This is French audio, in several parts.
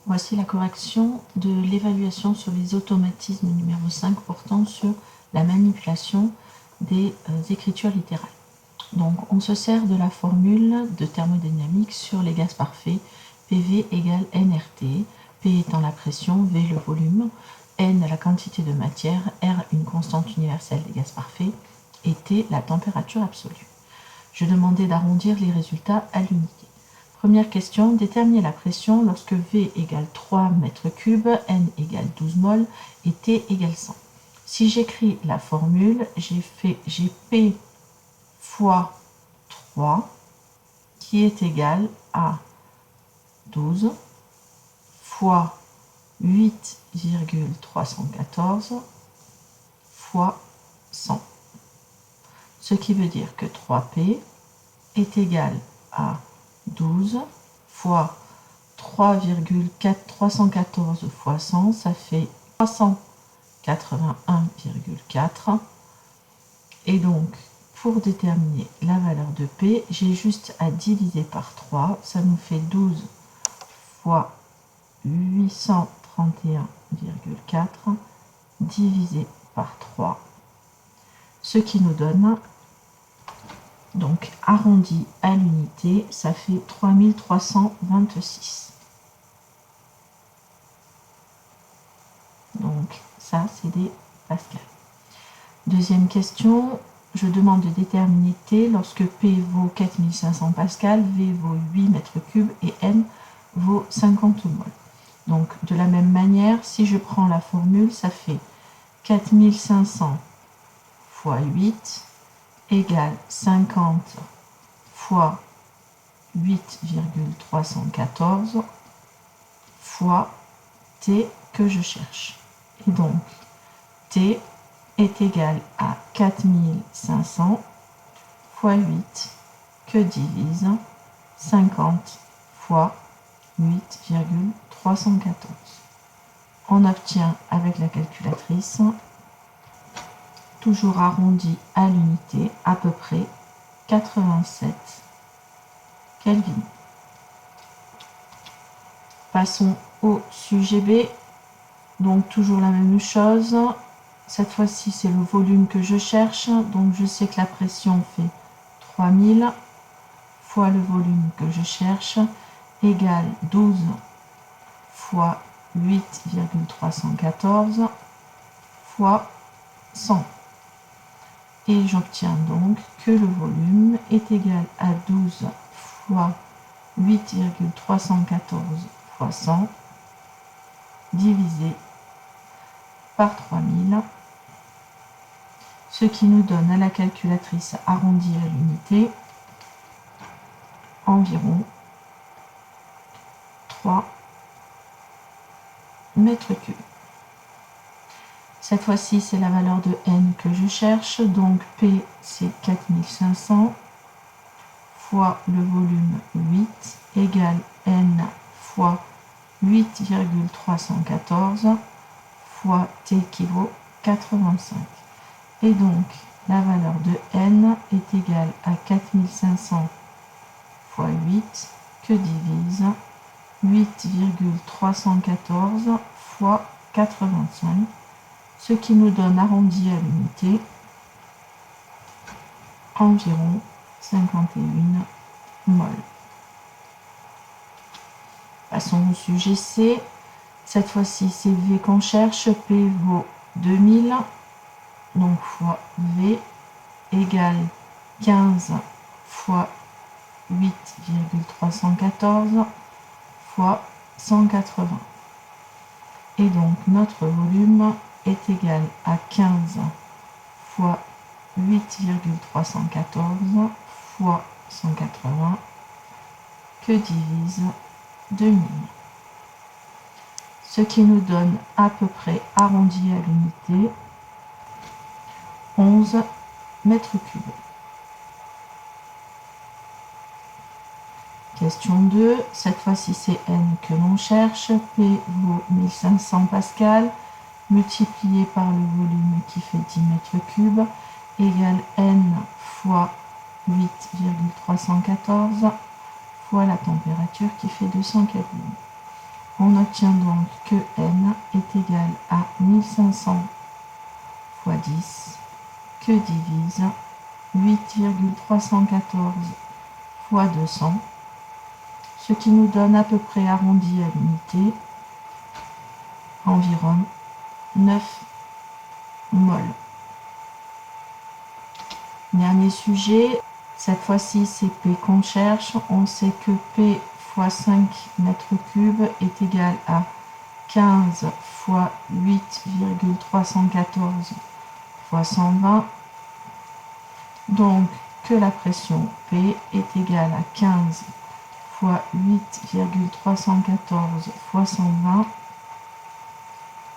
Voici la correction de l'évaluation sur les automatismes numéro 5 portant sur la manipulation des écritures littérales. Donc on se sert de la formule de thermodynamique sur les gaz parfaits, PV égale nRT, P étant la pression, V le volume, N la quantité de matière, R une constante universelle des gaz parfaits et T la température absolue. Je demandais d'arrondir les résultats à l'unité. Première question, déterminer la pression lorsque V égale 3 mètres cubes, N égale 12 mol et T égale 100. Si j'écris la formule, j'ai P fois 3 qui est égal à 12 fois 8,314 fois 100. Ce qui veut dire que 3P est égal à 12 fois 3,314 fois 100, ça fait 381,4. Et donc, pour déterminer la valeur de P, j'ai juste à diviser par 3. Ça nous fait 12 fois 831,4 divisé par 3. Ce qui nous donne, donc arrondi à l'unité, ça fait 3326. Donc ça, c'est des pascals. Deuxième question, je demande de déterminer T lorsque P vaut 4500 pascal, V vaut 8 mètres cubes et N vaut 50 mol. Donc de la même manière, si je prends la formule, ça fait 4500 fois 8 égale 50 fois 8,314 fois T que je cherche. Et donc, T est égal à 4500 fois 8 que divise 50 fois 8,314. On obtient avec la calculatrice, toujours arrondi à l'unité, à peu près 87 Kelvin. Passons au sujet B. Donc toujours la même chose. Cette fois-ci, c'est le volume que je cherche. Donc je sais que la pression fait 3000 fois le volume que je cherche égale 12 fois 8,314 fois 100. Et j'obtiens donc que le volume est égal à 12 fois 8,314 fois 100 divisé par 3000, ce qui nous donne à la calculatrice arrondie à l'unité environ 3 mètres cubes. Cette fois-ci, c'est la valeur de N que je cherche, donc P c'est 4500 fois le volume 8 égale N fois 8,314 fois T qui vaut 85. Et donc, la valeur de N est égale à 4500 fois 8 que divise 8,314 fois 85, ce qui nous donne arrondi à l'unité environ 51 mol. Passons au sujet C. Cette fois-ci, c'est V qu'on cherche. P vaut 2000, donc fois V égale 15 fois 8,314 fois 180. Et donc, notre volume est égal à 15 fois 8,314 fois 180 que divise 2000. Ce qui nous donne à peu près arrondi à l'unité 11 mètres cubes. Question 2, cette fois-ci c'est N que l'on cherche, P vaut 1500 pascal, multiplié par le volume qui fait 10 mètres cubes, égale N fois 8,314 fois la température qui fait 200 Kelvin. On obtient donc que n est égal à 1500 fois 10, que divise 8,314 fois 200, ce qui nous donne à peu près arrondi à l'unité, environ 9 mol. Dernier sujet, cette fois-ci c'est P qu'on cherche. On sait que P fois 5 mètres cubes est égal à 15 fois 8,314 fois 120. Donc que la pression P est égale à 15 fois 8,314 fois 120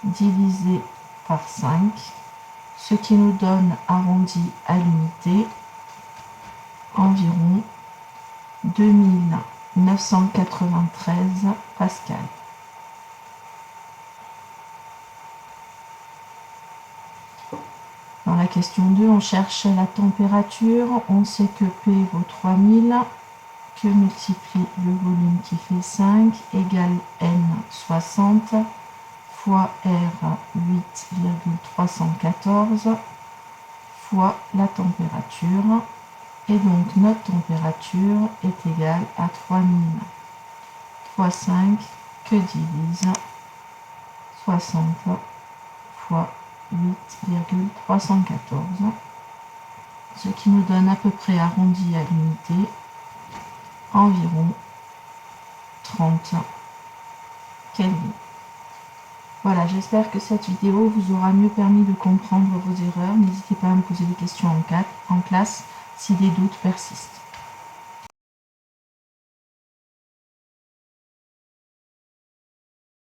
divisé par 5, ce qui nous donne arrondi à l'unité environ 2993 pascal. Dans la question 2, on cherche la température. On sait que P vaut 3000, que multiplie le volume qui fait 5 égale N 60 fois R 8,314 fois la température. Et donc notre température est égale à 3000 fois 5 que divise 60 fois 8,314, ce qui nous donne à peu près arrondi à l'unité environ 30 Kelvin. Voilà, j'espère que cette vidéo vous aura mieux permis de comprendre vos erreurs. N'hésitez pas à me poser des questions en classe si des doutes persistent.